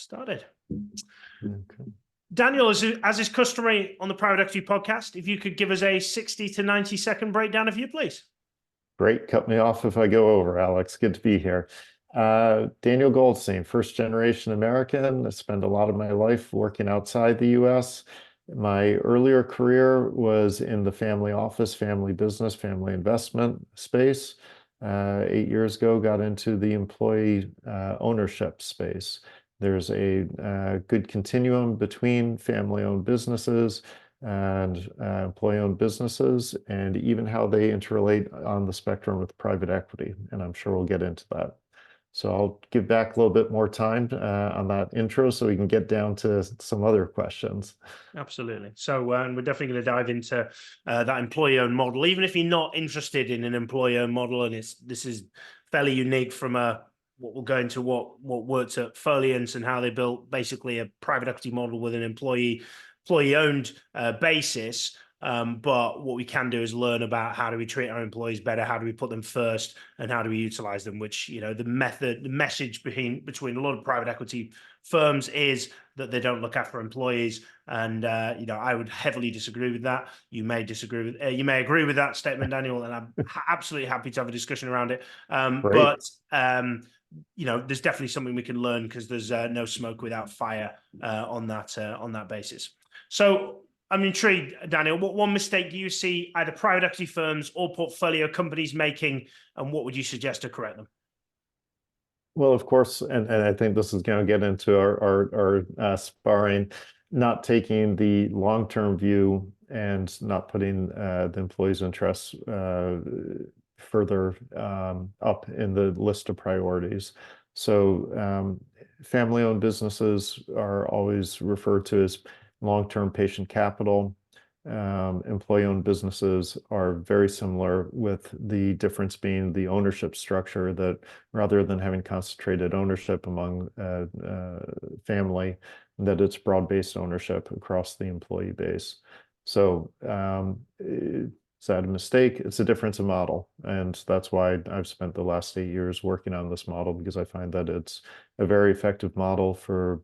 started. Okay. Daniel, as is customary on the Private Equity podcast, if you could give us a 60 to 90 second breakdown of you, please. Great. Cut me off if I go over, Alex. Good to be here. Daniel Goldstein, first generation American. I spent a lot of my life working outside the US. My earlier career was in the family office, family business, family investment space. 8 years ago, got into the employee ownership space. There's a good continuum between family-owned businesses and employee-owned businesses, and even how they interrelate on the spectrum with private equity. And I'm sure we'll get into that. So I'll give back a little bit more time on that intro so we can get down to some other questions. Absolutely. So we're definitely going to dive into that employee-owned model, even if you're not interested in an employee-owned model. And this is fairly unique from what we'll go into what worked at Folience and how they built basically a private equity model with an employee-owned basis. But what we can do is learn about how do we treat our employees better, how do we put them first, and how do we utilize them, which, the message between a lot of private equity firms is that they don't look after employees. And, I would heavily disagree with that. You may agree with that statement, Daniel, and I'm absolutely happy to have a discussion around it. There's definitely something we can learn because there's no smoke without fire on that basis. So I'm intrigued, Daniel. What one mistake do you see either private equity firms or portfolio companies making, and what would you suggest to correct them? Well, of course, and I think this is going to get into our sparring, not taking the long-term view and not putting the employees' interests further up in the list of priorities. So family-owned businesses are always referred to as long-term patient capital. Employee-owned businesses are very similar, with the difference being the ownership structure, that rather than having concentrated ownership among family, that it's broad-based ownership across the employee base. So is that a mistake? It's a difference in model. And that's why I've spent the last 8 years working on this model, because I find that it's a very effective model for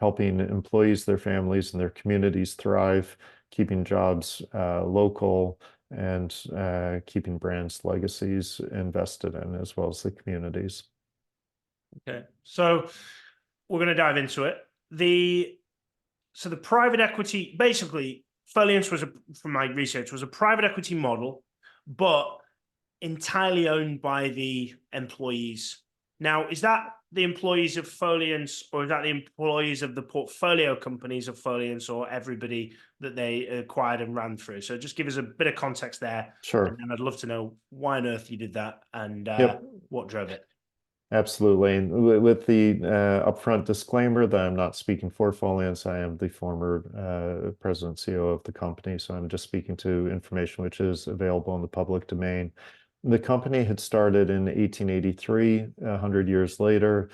helping employees, their families, and their communities thrive, keeping jobs local, and keeping brands' legacies invested in, as well as the communities. Okay, so we're going to dive into it. The private equity, basically, Folience from my research, was a private equity model, but entirely owned by the employees. Now, is that the employees of Folience, or is that the employees of the portfolio companies of Folience, or everybody that they acquired and ran through? So just give us a bit of context there. Sure. And I'd love to know why on earth you did that and what drove it. Absolutely. And with the upfront disclaimer that I'm not speaking for Folience, I am the former president CEO of the company. So I'm just speaking to information which is available in the public domain. The company had started in 1883, 100 years later,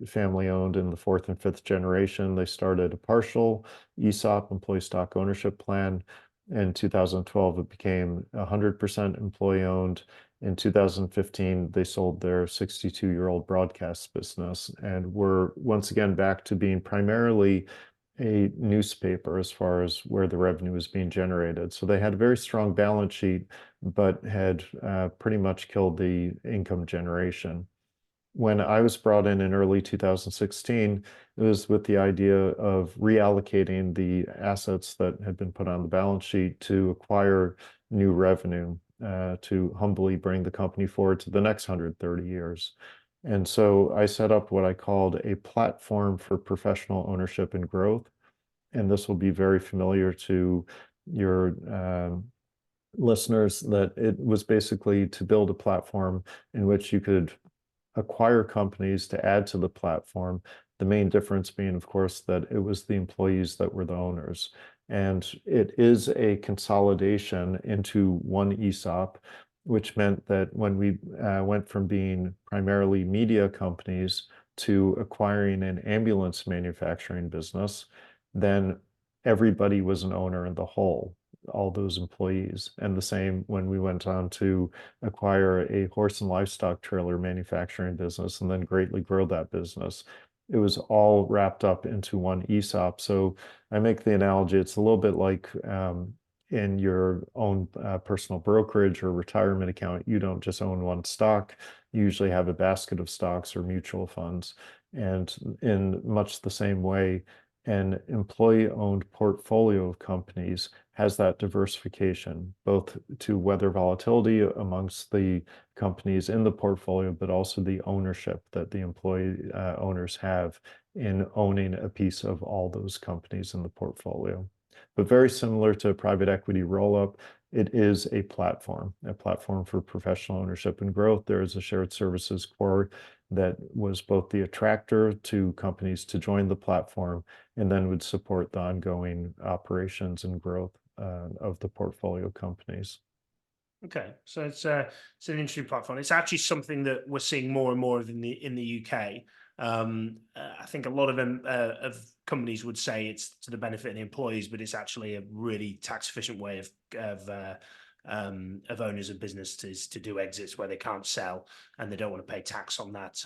family owned in the fourth and fifth generation. They started a partial ESOP, employee stock ownership plan. In 2012, it became 100% employee owned. In 2015, they sold their 62-year-old broadcast business, and we're once again back to being primarily a newspaper as far as where the revenue was being generated. So they had a very strong balance sheet, but had pretty much killed the income generation. When I was brought in early 2016, it was with the idea of reallocating the assets that had been put on the balance sheet to acquire new revenue, to humbly bring the company forward to the next 130 years. And so I set up what I called a platform for professional ownership and growth. And this will be very familiar to your listeners, that it was basically to build a platform in which you could acquire companies to add to the platform. The main difference being, of course, that it was the employees that were the owners. And it is a consolidation into one ESOP, which meant that when we went from being primarily media companies to acquiring an ambulance manufacturing business, then everybody was an owner in the whole, all those employees. And the same when we went on to acquire a horse and livestock trailer manufacturing business and then greatly grow that business. it was all wrapped up into one ESOP. So I make the analogy, it's a little bit like in your own personal brokerage or retirement account, you don't just own one stock. You usually have a basket of stocks or mutual funds. And in much the same way, an employee-owned portfolio of companies has that diversification, both to weather volatility amongst the companies in the portfolio, but also the ownership that the employee owners have in owning a piece of all those companies in the portfolio. But very similar to private equity roll-up, it is a platform for professional ownership and growth. There is a shared services core that was both the attractor to companies to join the platform and then would support the ongoing operations and growth of the portfolio companies. Okay, so it's an interesting platform. It's actually something that we're seeing more and more of in the UK. I think a lot of companies would say it's to the benefit of the employees, but it's actually a really tax efficient way of owners of businesses to do exits where they can't sell and they don't want to pay tax on that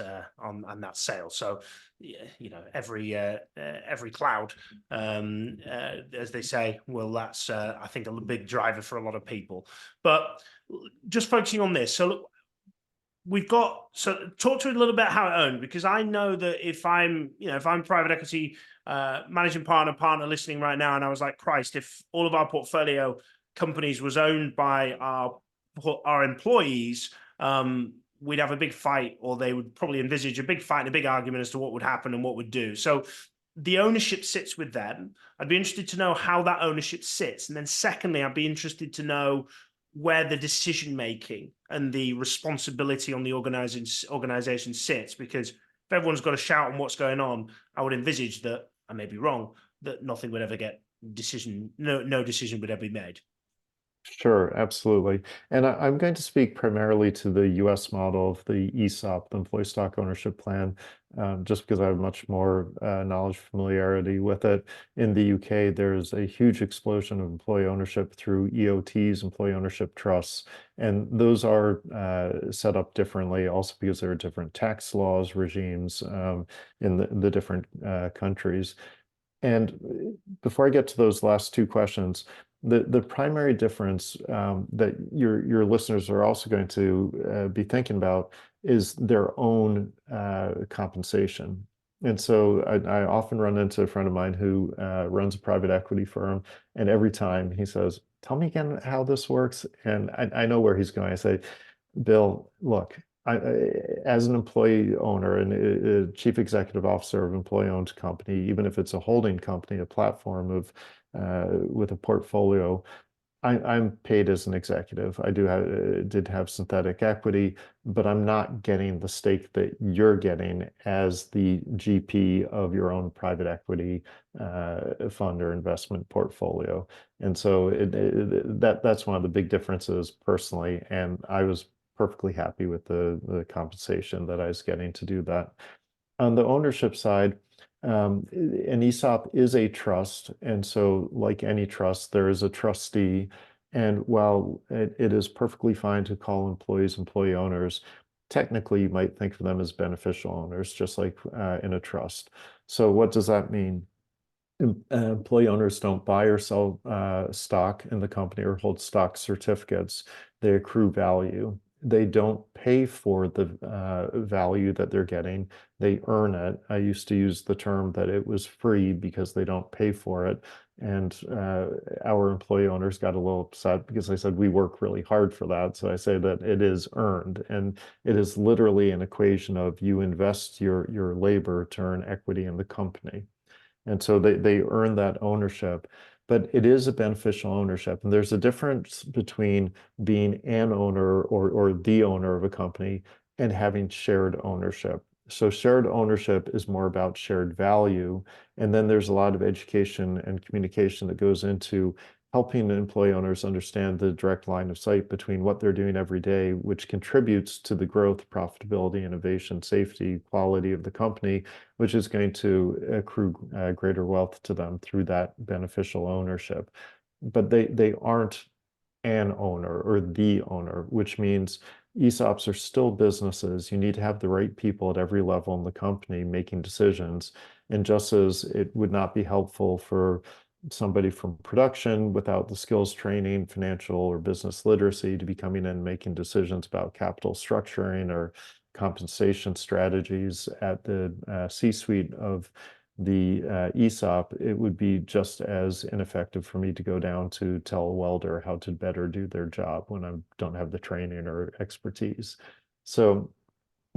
sale. So you know, every cloud, as they say, well, that's I think a big driver for a lot of people. But just focusing on this, so we've got, so talk to me a little bit how it owned, because I know that if I'm private equity managing partner listening right now, and I was like, Christ, if all of our portfolio companies was owned by our employees, we'd have a big fight, or they would probably envisage a big fight and a big argument as to what would happen and what would do. So the ownership sits with them. I'd be interested to know how that ownership sits. And then secondly, I'd be interested to know where the decision making and the responsibility on the organization sits, because if everyone's got a shout on what's going on, I would envisage that, I may be wrong, that nothing would ever get no decision would ever be made. Sure, absolutely. And I'm going to speak primarily to the US model of the ESOP, the Employee Stock Ownership Plan, just because I have much more knowledge, familiarity with it. In the UK, there's a huge explosion of employee ownership through EOTs, employee ownership trusts, and those are set up differently, also because there are different tax laws, regimes in the different countries. And before I get to those last two questions, the primary difference that your listeners are also going to be thinking about is their own compensation. And so I often run into a friend of mine who runs a private equity firm, and every time he says, "Tell me again how this works," and I know where he's going. I say, "Bill, look, as an employee owner and a chief executive officer of employee-owned company, even if it's a holding company, a platform of with a portfolio, I'm paid as an executive. I did have synthetic equity, but I'm not getting the stake that you're getting as the GP of your own private equity fund or investment portfolio. And so that's one of the big differences personally. And I was perfectly happy with the compensation that I was getting to do that. On the ownership side, an ESOP is a trust, and so like any trust, there is a trustee. And while it is perfectly fine to call employees employee owners, technically you might think of them as beneficial owners, just like in a trust. So what does that mean? Employee owners don't buy or sell stock in the company or hold stock certificates. They accrue value. They don't pay for the value that they're getting. They earn it. I used to use the term that it was free because they don't pay for it. And our employee owners got a little upset because I said we work really hard for that. So I say that it is earned. And it is literally an equation of you invest your labor to earn equity in the company. And so they earn that ownership, but it is a beneficial ownership. And there's a difference between being an owner or the owner of a company and having shared ownership. So shared ownership is more about shared value. And then there's a lot of education and communication that goes into helping employee owners understand the direct line of sight between what they're doing every day, which contributes to the growth, profitability, innovation, safety, quality of the company, which is going to accrue greater wealth to them through that beneficial ownership. But they aren't an owner or the owner, which means ESOPs are still businesses. You need to have the right people at every level in the company making decisions. And just as it would not be helpful for somebody from production without the skills training, financial or business literacy to be coming in and making decisions about capital structuring or compensation strategies at the C-suite of the ESOP, it would be just as ineffective for me to go down to tell a welder how to better do their job when I don't have the training or expertise. So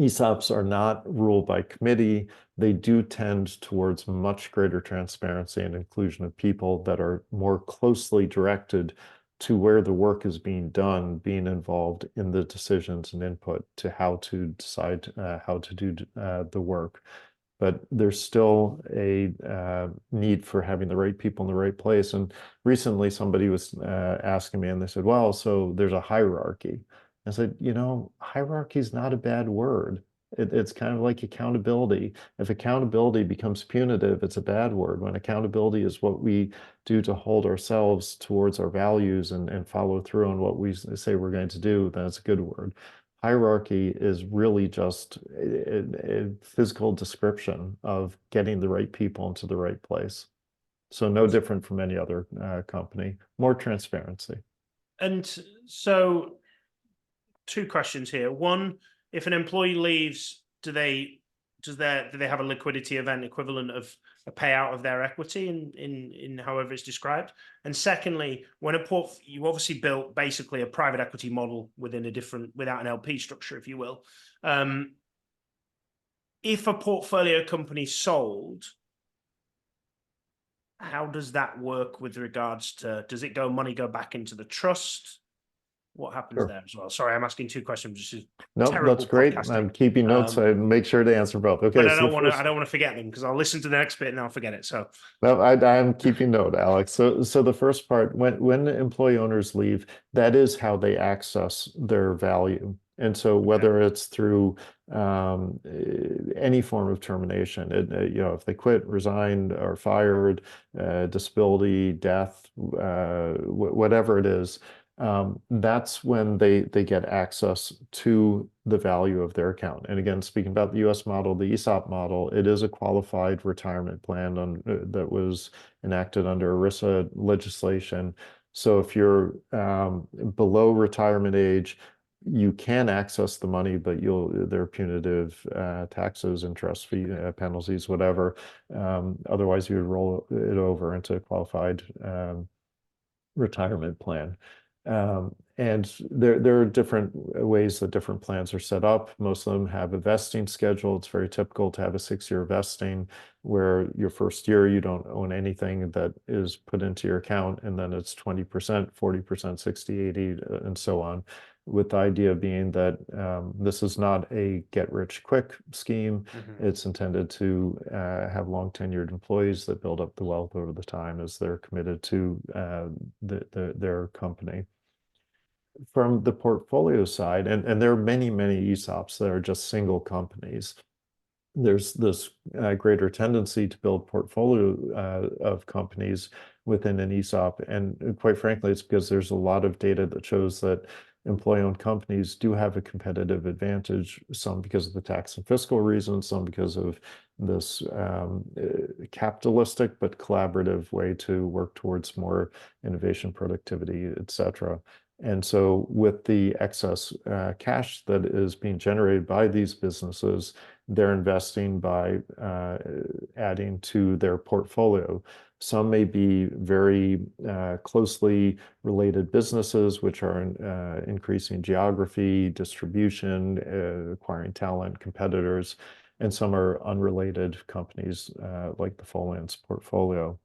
ESOPs are not ruled by committee. They do tend towards much greater transparency and inclusion of people that are more closely directed to where the work is being done, being involved in the decisions and input to how to decide how to do the work. But there's still a need for having the right people in the right place. And recently somebody was asking me and they said, well, so there's a hierarchy. I said, hierarchy is not a bad word. It's kind of like accountability. If accountability becomes punitive, it's a bad word. When accountability is what we do to hold ourselves towards our values and follow through on what we say we're going to do, then it's a good word. Hierarchy is really just a physical description of getting the right people into the right place. So no different from any other company, more transparency. And so, two questions here. One, if an employee leaves, do they have a liquidity event equivalent of a payout of their equity in however it's described? And secondly, when you obviously built basically a private equity model within without an LP structure, if you will. If a portfolio company sold, how does that work with regards to, does money go back into the trust? What happens Sure. there as well? Sorry, I'm asking two questions. This is No, that's terrible great. podcasting. I'm keeping notes. I make sure to answer both. Okay, But I so don't want to forget them because I'll listen to the next bit and I'll forget it. So no, I'm keeping note, Alex. So the first part, when employee owners leave, that is how they access their value. And so whether it's through any form of termination, if they quit, resigned, or fired, disability, death, whatever it is, that's when they get access to the value of their account. And again, speaking about the US model, the ESOP model, it is a qualified retirement plan that was enacted under ERISA legislation. So if you're below retirement age, you can access the money, but there are punitive taxes, interest fee penalties, whatever. Otherwise, you would roll it over into a qualified retirement plan. And there are different ways that different plans are set up. Most of them have a vesting schedule. It's very typical to have a 6-year vesting where your first year you don't own anything that is put into your account, and then it's 20%, 40%, 60, 80, and so on, with the idea being that this is not a get-rich-quick scheme. It's intended to have long-tenured employees that build up the wealth over the time as they're committed to their company. From the portfolio side, and there are many, many ESOPs that are just single companies, there's this greater tendency to build portfolio of companies within an ESOP. And quite frankly, it's because there's a lot of data that shows that employee-owned companies do have a competitive advantage, some because of the tax and fiscal reasons, some because of this capitalistic but collaborative way to work towards more innovation, productivity, et cetera. And so with the excess cash that is being generated by these businesses, they're investing by adding to their portfolio. Some may be very closely related businesses, which are increasing geography, distribution, acquiring talent, competitors, and some are unrelated companies like the Folience portfolio.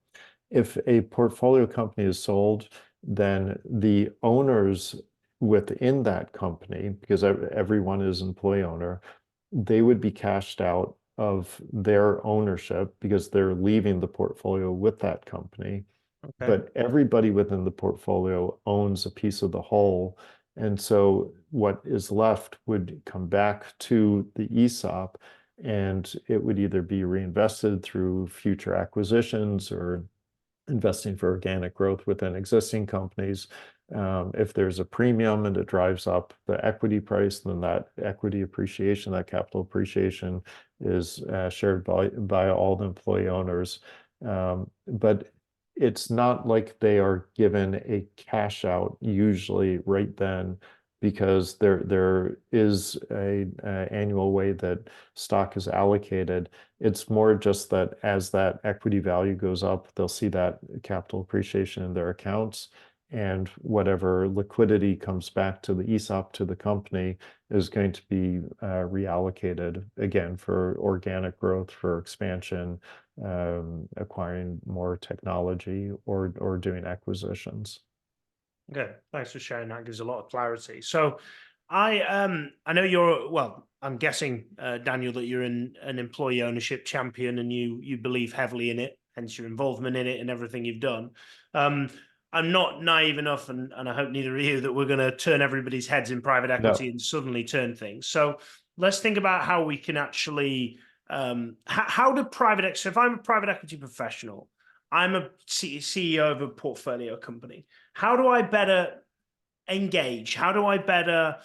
If a portfolio company is sold, then the owners within that company, because everyone is employee owner, they would be cashed out of their ownership because they're leaving the portfolio with that company. okay. But everybody within the portfolio owns a piece of the whole. And so what is left would come back to the ESOP, and it would either be reinvested through future acquisitions or investing for organic growth within existing companies, If there's a premium and it drives up the equity price, then that equity appreciation, that capital appreciation is shared by all the employee owners. But it's not like they are given a cash out usually right then, because there is a annual way that stock is allocated. It's more just that as that equity value goes up, they'll see that capital appreciation in their accounts, and whatever liquidity comes back to the ESOP, to the company, is going to be reallocated again for organic growth, for expansion, acquiring more technology, or doing acquisitions. Okay, thanks for sharing that. Gives a lot of clarity. So I know I'm guessing, Daniel, that you're an employee ownership champion, and you believe heavily in it, hence your involvement in it and everything you've done. I'm not naive enough, and I hope neither of you, that we're going to turn everybody's heads in private equity No. and suddenly turn things. So let's think about how we can actually, how do private equity, so if I'm a private equity professional, I'm a CEO of a portfolio company. How do I better engage? How do I better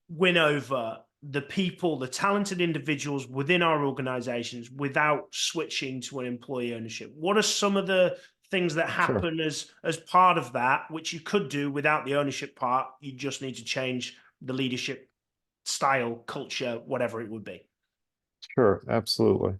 win over the people, the talented individuals within our organizations without switching to an employee ownership? What are some of the things that Sure. happen as part of that, which you could do without the ownership part? You just need to change the leadership style, culture, whatever it would be. Sure, absolutely.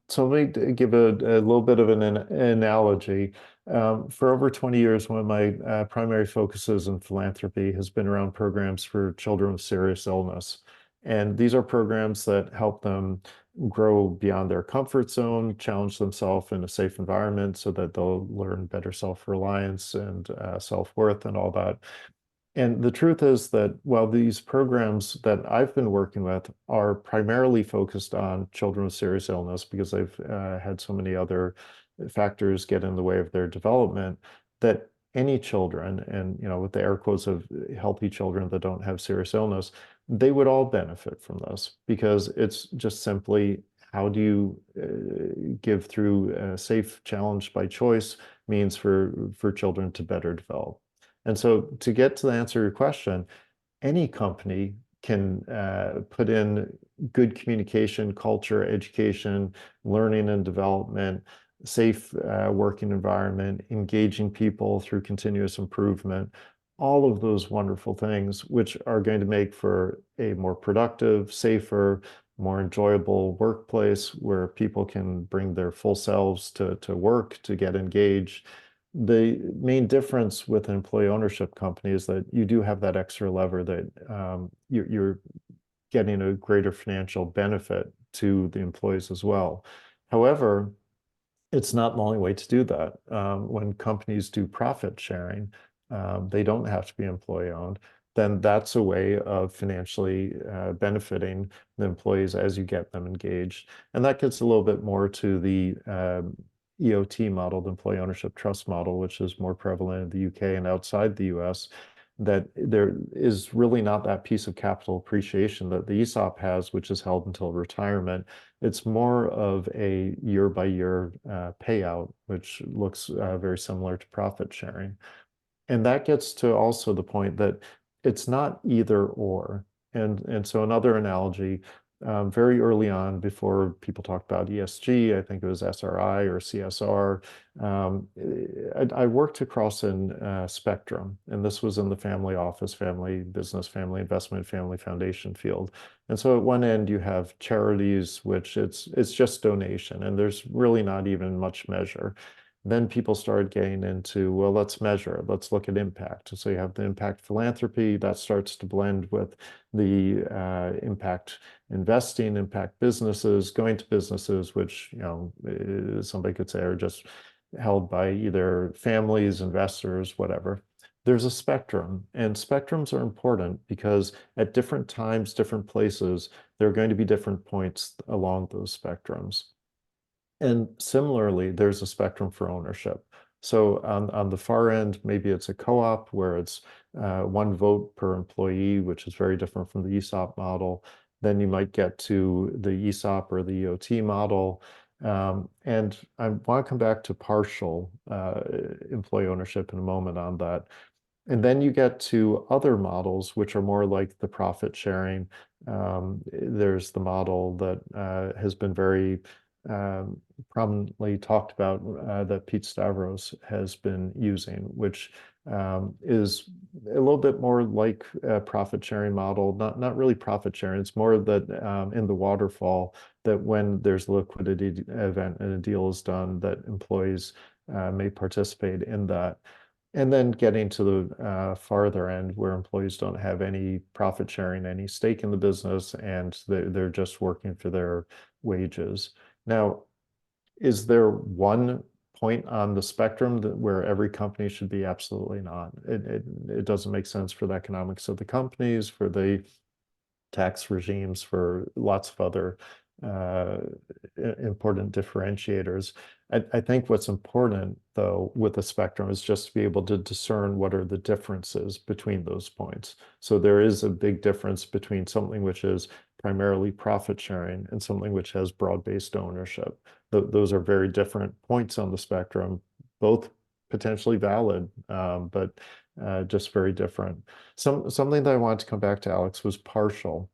So let me give a little bit of an analogy. For over 20 years, one of my primary focuses in philanthropy has been around programs for children with serious illness. And these are programs that help them grow beyond their comfort zone, challenge themselves in a safe environment so that they'll learn better self-reliance and self-worth and all that. And the truth is that while these programs that I've been working with are primarily focused on children with serious illness, because they've had so many other factors get in the way of their development, that any children, and with the air quotes of healthy children that don't have serious illness, they would all benefit from this, because it's just simply, how do you give through a safe challenge by choice means for children to better develop. And so, to get to the answer to your question, any company can put in good communication, culture, education, learning and development, safe working environment, engaging people through continuous improvement, all of those wonderful things, which are going to make for a more productive, safer, more enjoyable workplace where people can bring their full selves to work, to get engaged. The main difference with an employee ownership company is that you do have that extra lever that you're getting a greater financial benefit to the employees as well. However, it's not the only way to do that. When companies do profit sharing, they don't have to be employee owned. Then that's a way of financially benefiting the employees as you get them engaged. And that gets a little bit more to the EOT model, the employee ownership trust model, which is more prevalent in the UK and outside the US, that there is really not that piece of capital appreciation that the ESOP has, which is held until retirement. It's more of a year-by-year payout, which looks very similar to profit sharing. And that gets to also the point that it's not either or. And so another analogy, very early on, before people talked about ESG, I think it was SRI or CSR, I worked across a spectrum, and this was in the family office, family business, family investment, family foundation field. And so at one end you have charities, which it's just donation, and there's really not even much measure. Then people started getting into, well, let's measure, let's look at impact. So you have the impact philanthropy that starts to blend with the impact investing, impact businesses, going to businesses, which somebody could say are just held by either families, investors, whatever. There's a spectrum, and spectrums are important because at different times, different places, there are going to be different points along those spectrums. And similarly, there's a spectrum for ownership. So on the far end, maybe it's a co-op where it's one vote per employee, which is very different from the ESOP model. Then you might get to the ESOP or the EOT model. And I want to come back to partial employee ownership in a moment on that. And then you get to other models, which are more like the profit sharing. There's the model that has been very prominently talked about that Pete Stavros has been using, which is a little bit more like a profit sharing model, not really profit sharing. It's more that in the waterfall, that when there's a liquidity event and a deal is done, that employees may participate in that. And then getting to the farther end where employees don't have any profit sharing, any stake in the business, and they're just working for their wages. Now, is there one point on the spectrum where every company should be? Absolutely not. It doesn't make sense for the economics of the companies, for the tax regimes, for lots of other uh, important differentiators. I think what's important, though, with the spectrum is just to be able to discern what are the differences between those points. So there is a big difference between something which is primarily profit sharing and something which has broad-based ownership. Those are very different points on the spectrum, both potentially valid, but just very different. Something that I wanted to come back to, Alex, was partial.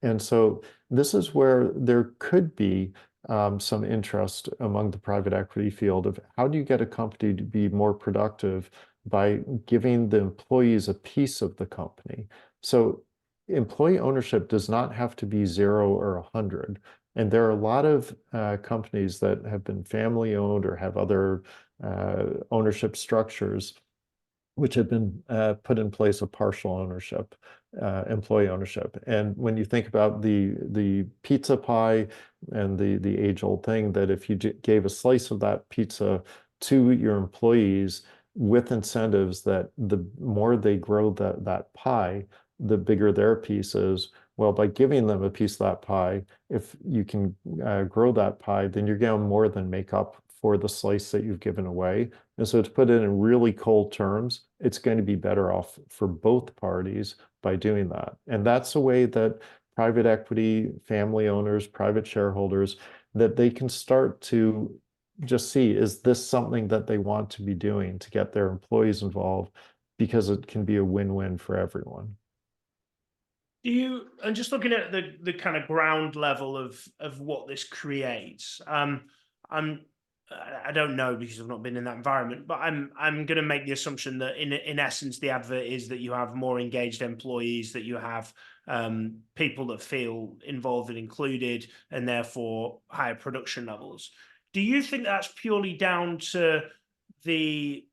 And so this is where there could be some interest among the private equity field of how do you get a company to be more productive by giving the employees a piece of the company. So employee ownership does not have to be 0 or 100. And there are a lot of companies that have been family owned or have other ownership structures which have been put in place of partial ownership, employee ownership. And when you think about the pizza pie and the age-old thing that if you gave a slice of that pizza to your employees with incentives that the more they grow that pie, the bigger their piece is. Well, by giving them a piece of that pie, if you can grow that pie, then you're going to more than make up for the slice that you've given away. And so to put it in really cold terms, it's going to be better off for both parties by doing that. And that's a way that private equity, family owners, private shareholders, that they can start to just see, is this something that they want to be doing to get their employees involved? Because it can be a win-win for everyone. And just looking at the kind of ground level of what this creates, I don't know because I've not been in that environment, but I'm going to make the assumption that in essence the advert is that you have more engaged employees, that you have people that feel involved and included, and therefore higher production levels. Do you think that's purely down to the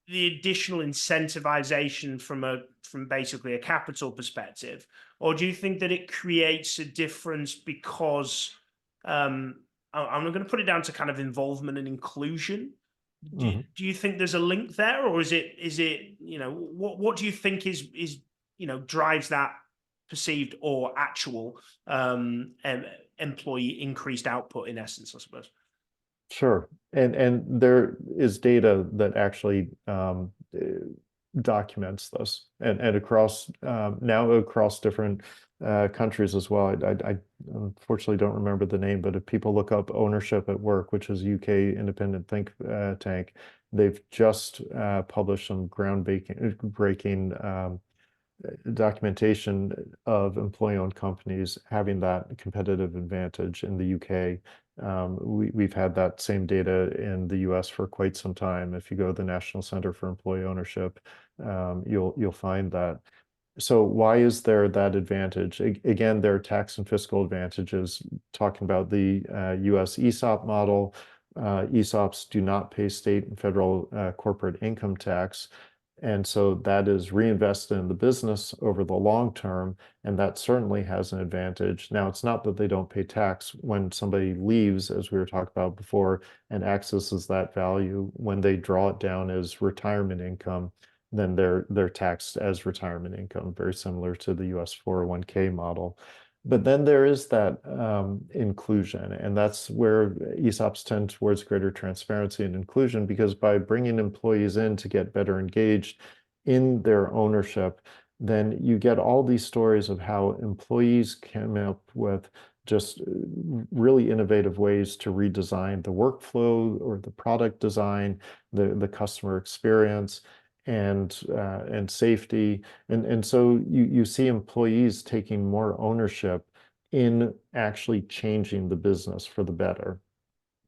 additional incentivization from basically a capital perspective, or do you think that it creates a difference because I'm going to put it down to kind of involvement and inclusion? Do you think there's a link there, or is it what do you think is drives that perceived or actual employee increased output in essence, I suppose? Sure. And there is data that actually documents this and across now across different countries as well. I unfortunately don't remember the name, but if people look up Ownership at Work, which is UK independent think tank, they've just published some breaking documentation of employee-owned companies having that competitive advantage in the UK. We've had that same data in the US for quite some time. If you go to the National Center for Employee Ownership, you'll find that. So why is there that advantage? Again, there are tax and fiscal advantages. Talking about the US ESOP model, ESOPs do not pay state and federal corporate income tax. And so that is reinvested in the business over the long term, and that certainly has an advantage. Now, it's not that they don't pay tax when somebody leaves, as we were talking about before, and accesses that value. When they draw it down as retirement income, then they're taxed as retirement income, very similar to the US 401k model. But then there is that inclusion, and that's where ESOPs tend towards greater transparency and inclusion, because by bringing employees in to get better engaged in their ownership, then you get all these stories of how employees come up with just really innovative ways to redesign the workflow or the product design, the customer experience. and safety. And so you see employees taking more ownership in actually changing the business for the better,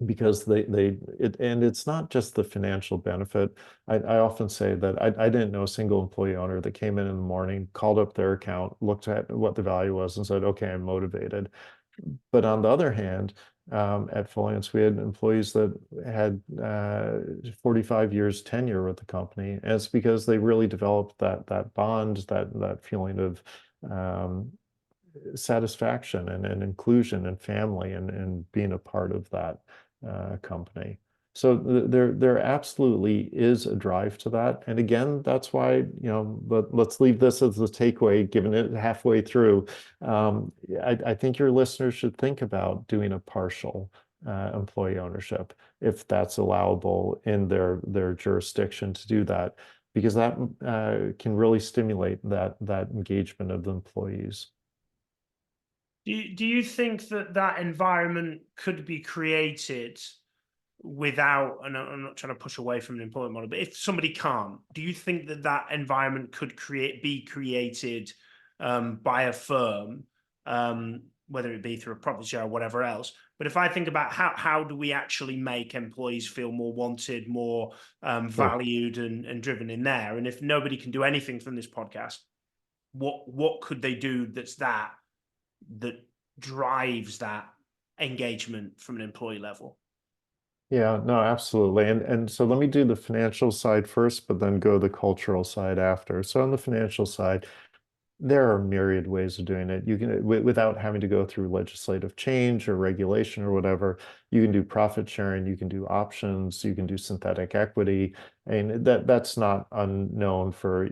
because and it's not just the financial benefit. I often say that I didn't know a single employee owner that came in the morning, called up their account, looked at what the value was, and said, okay, I'm motivated. But on the other hand, at Folience, we had employees that had 45 years tenure with the company. And it's because they really developed that bond, that feeling of satisfaction and inclusion and family and being a part of that company. So there absolutely is a drive to that. And again, that's why, let's leave this as the takeaway, given it halfway through. I think your listeners should think about doing a partial employee ownership, if that's allowable in their jurisdiction to do that, because that can really stimulate that engagement of the employees. Do you think that that environment could be created without, and I'm not trying to push away from an employment model, but if somebody can't, do you think that that environment could be created by a firm, whether it be through a profit share or whatever else? But if I think about how do we actually make employees feel more wanted, more valued and driven in there? And if nobody can do anything from this podcast, what could they do that drives that engagement from an employee level? Yeah, no, absolutely. And so let me do the financial side first, but then go the cultural side after. So on the financial side, there are myriad ways of doing it. You can, without having to go through legislative change or regulation or whatever, you can do profit sharing, you can do options, you can do synthetic equity. And that's not unknown for,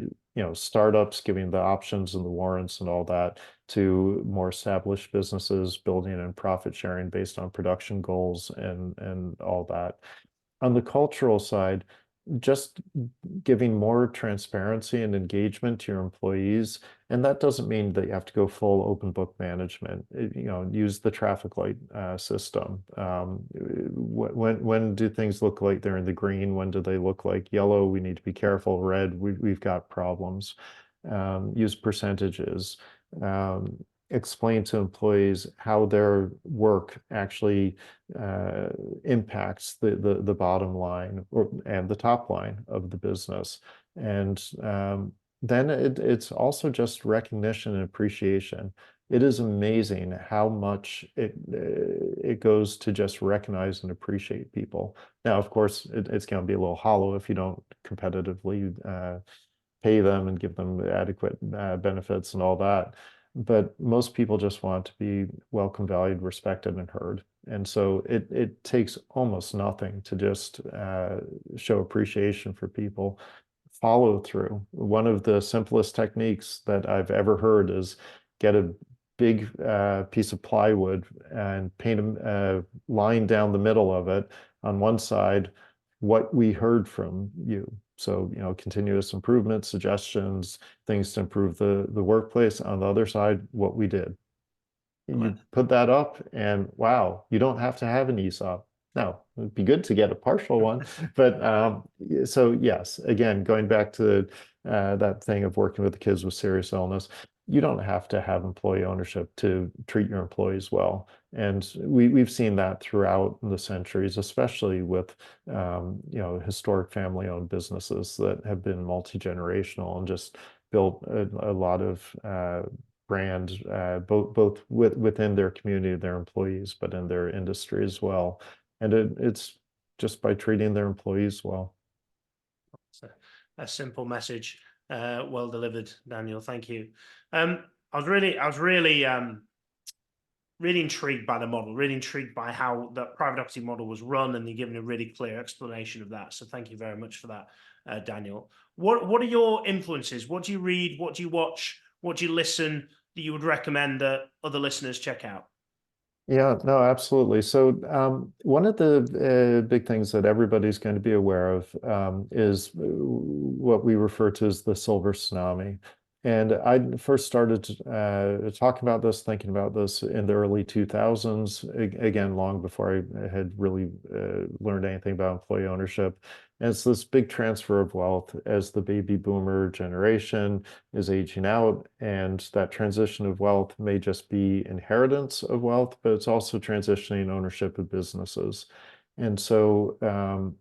startups, giving the options and the warrants and all that, to more established businesses building in profit sharing based on production goals and all that. On the cultural side, just giving more transparency and engagement to your employees. And that doesn't mean that you have to go full open book management. Use the traffic light system. When do things look like they're in the green? When do they look like yellow? We need to be careful. Red, we've got problems. Use percentages. Explain to employees how their work actually impacts the bottom line and the top line of the business. And then it's also just recognition and appreciation. It is amazing how much it goes to just recognize and appreciate people. Now, of course, it's going to be a little hollow if you don't competitively pay them and give them adequate benefits and all that. But most people just want to be welcome, valued, respected, and heard. And so it takes almost nothing to just show appreciation for people. Follow through. One of the simplest techniques that I've ever heard is get a big piece of plywood and paint a line down the middle of it. On one side, what we heard from you. So, continuous improvement, suggestions, things to improve the workplace. On the other side, what we did. You put that up and wow, you don't have to have an ESOP. Now, it'd be good to get a partial one, but so yes, again, going back to that thing of working with the kids with serious illness, you don't have to have employee ownership to treat your employees well. And we've seen that throughout the centuries, especially with historic family-owned businesses that have been multi-generational and just built a lot of brand, both within their community, their employees, but in their industry as well. And it's just by treating their employees well. So, a simple message, well delivered, Daniel. Thank you. I was really intrigued by the model, really intrigued by how the private equity model was run, and you're giving a really clear explanation of that. So thank you very much for that, Daniel. What are your influences? What do you read? What do you watch? What do you listen that you would recommend that other listeners check out? Yeah, no, absolutely. So one of the big things that everybody's going to be aware of is what we refer to as the Silver Tsunami. And I first started talking about this, thinking about this in the early 2000s, again, long before I had really learned anything about employee ownership. And it's this big transfer of wealth as the baby boomer generation is aging out, and that transition of wealth may just be inheritance of wealth, but it's also transitioning ownership of businesses. And so,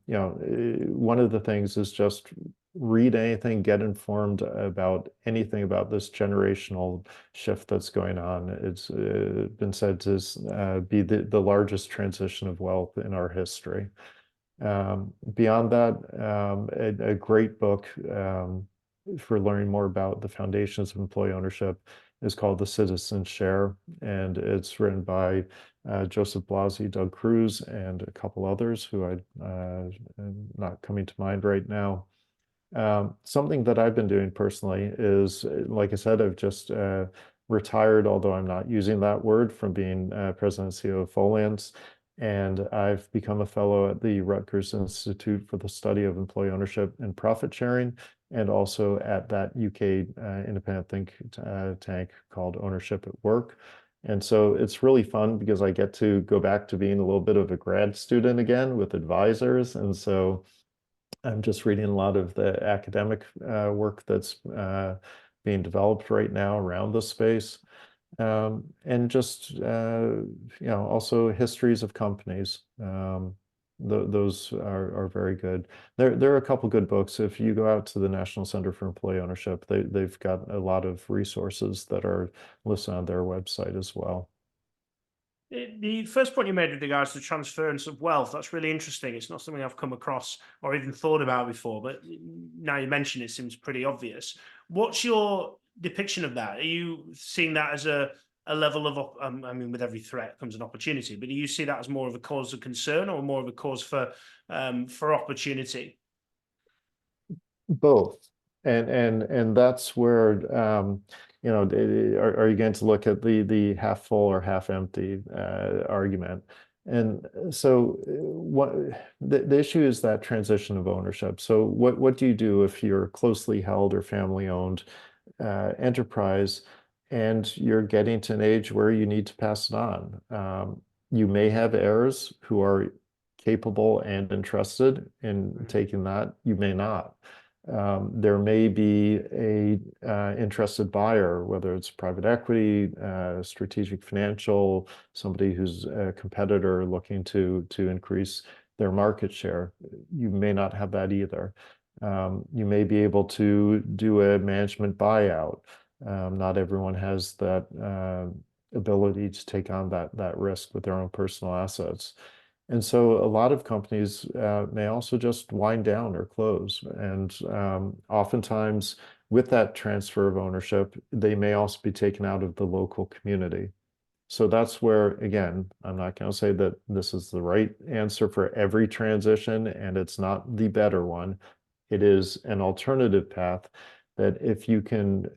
one of the things is just read anything, get informed about anything about this generational shift that's going on. It's been said to be the largest transition of wealth in our history. Beyond that, a great book for learning more about the foundations of employee ownership is called The Citizen's Share, and it's written by Joseph Blasi, Doug Cruz, and a couple others who I'm not coming to mind right now. Something that I've been doing personally is, like I said, I've just retired, although I'm not using that word, from being president and CEO of Folience. And I've become a fellow at the Rutgers Institute for the Study of Employee Ownership and Profit Sharing, and also at that UK independent think tank called Ownership at Work. And so it's really fun because I get to go back to being a little bit of a grad student again with advisors. And so I'm just reading a lot of the academic work that's being developed right now around this space. And just, also histories of companies. Those are very good. There are a couple good books. If you go out to the National Center for Employee Ownership, they've got a lot of resources that are listed on their website as well. The first point you made with regards to transference of wealth, that's really interesting. It's not something I've come across or even thought about before, but now you mention it, seems pretty obvious. What's your depiction of that? Are you seeing that as a level of, I mean, with every threat comes an opportunity, but do you see that as more of a cause of concern or more of a cause for opportunity? Both. And that's where are you going to look at the half full or half empty argument? And so what the issue is that transition of ownership. So what do you do if you're closely held or family owned enterprise and you're getting to an age where you need to pass it on? You may have heirs who are capable and entrusted in taking that. You may not. There may be a interested buyer, whether it's private equity, strategic financial, somebody who's a competitor looking to increase their market share. You may not have that either. You may be able to do a management buyout. Not everyone has that ability to take on that risk with their own personal assets. And so a lot of companies may also just wind down or close. And oftentimes with that transfer of ownership, they may also be taken out of the local community. So that's where, again, I'm not going to say that this is the right answer for every transition, and it's not the better one. It is an alternative path that if you can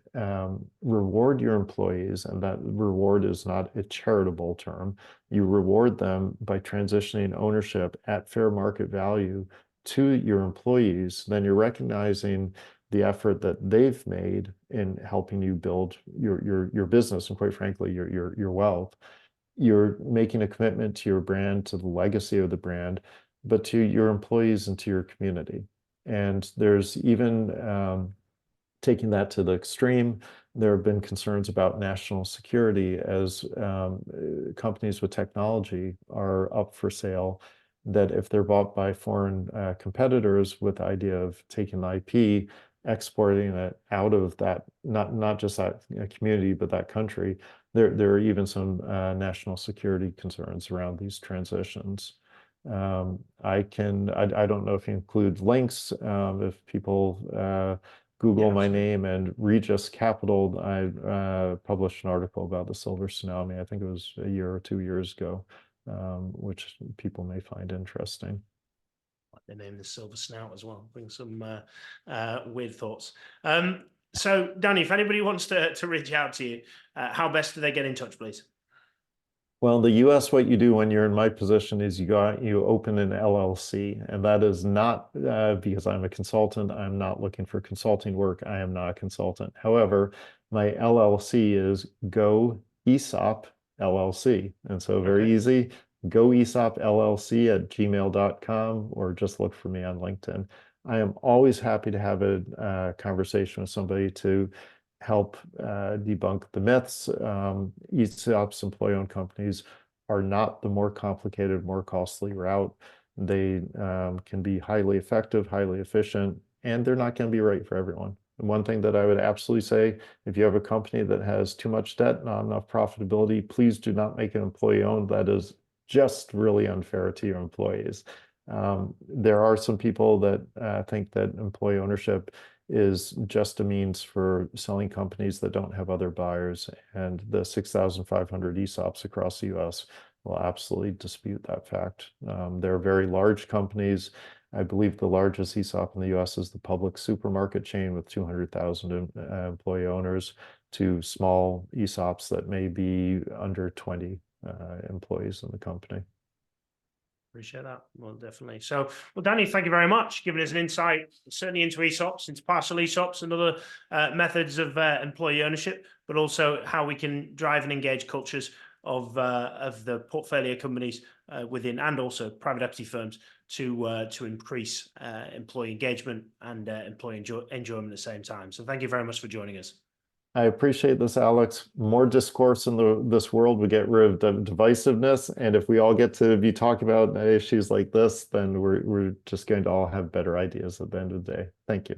reward your employees, and that reward is not a charitable term, you reward them by transitioning ownership at fair market value to your employees, then you're recognizing the effort that they've made in helping you build your business and, quite frankly, your wealth. You're making a commitment to your brand, to the legacy of the brand, but to your employees and to your community. And there's even taking that to the extreme, there have been concerns about national security as companies with technology are up for sale, that if they're bought by foreign competitors with the idea of taking the IP, exporting it out of that, not just that community, but that country, there are even some national security concerns around these transitions. I don't know if you include links, if people Google my name and Regis Capital, I published an article about the Silver Tsunami. I think it was a year or 2 years ago, which people may find interesting. They name the Silver Snout as well. Bring some weird thoughts. So, Danny, if anybody wants to reach out to you, how best do they get in touch, please? Well, in the US, what you do when you're in my position is you open an LLC, and that is not because I'm a consultant. I'm not looking for consulting work. I am not a consultant. However, my LLC is Go ESOP LLC. And so very easy, Go ESOP LLC at gmail.com, or just look for me on LinkedIn. I am always happy to have a conversation with somebody to help debunk the myths. ESOPs, employee-owned companies, are not the more complicated, more costly route. They can be highly effective, highly efficient, and they're not going to be right for everyone. And one thing that I would absolutely say, if you have a company that has too much debt, not enough profitability, please do not make it employee-owned. That is just really unfair to your employees. There are some people that think that employee ownership is just a means for selling companies that don't have other buyers, and the 6,500 ESOPs across the US will absolutely dispute that fact. They're very large companies. I believe the largest ESOP in the US is the Public supermarket chain with 200,000 employee owners, to small ESOPs that may be under 20 employees in the company. Appreciate that. Well, definitely. So, well, Danny, thank you very much, giving us an insight, certainly into ESOPs, into partial ESOPs and other methods of employee ownership, but also how we can drive and engage cultures of the portfolio companies within, and also private equity firms, to increase employee engagement and employee enjoyment at the same time. So thank you very much for joining us. I appreciate this, Alex. More discourse in this world would get rid of divisiveness. And if we all get to be talking about issues like this, then we're just going to all have better ideas at the end of the day. Thank you.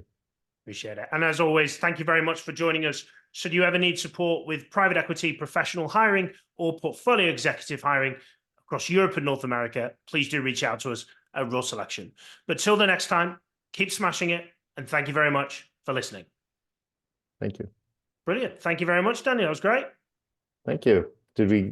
Appreciate it. And as always, thank you very much for joining us. Should you ever need support with private equity professional hiring or portfolio executive hiring across Europe and North America, please do reach out to us at Raw Selection. But till the next time, keep smashing it. And thank you very much for listening. Thank you. Brilliant. Thank you very much, Daniel. That was great. Thank you. Did we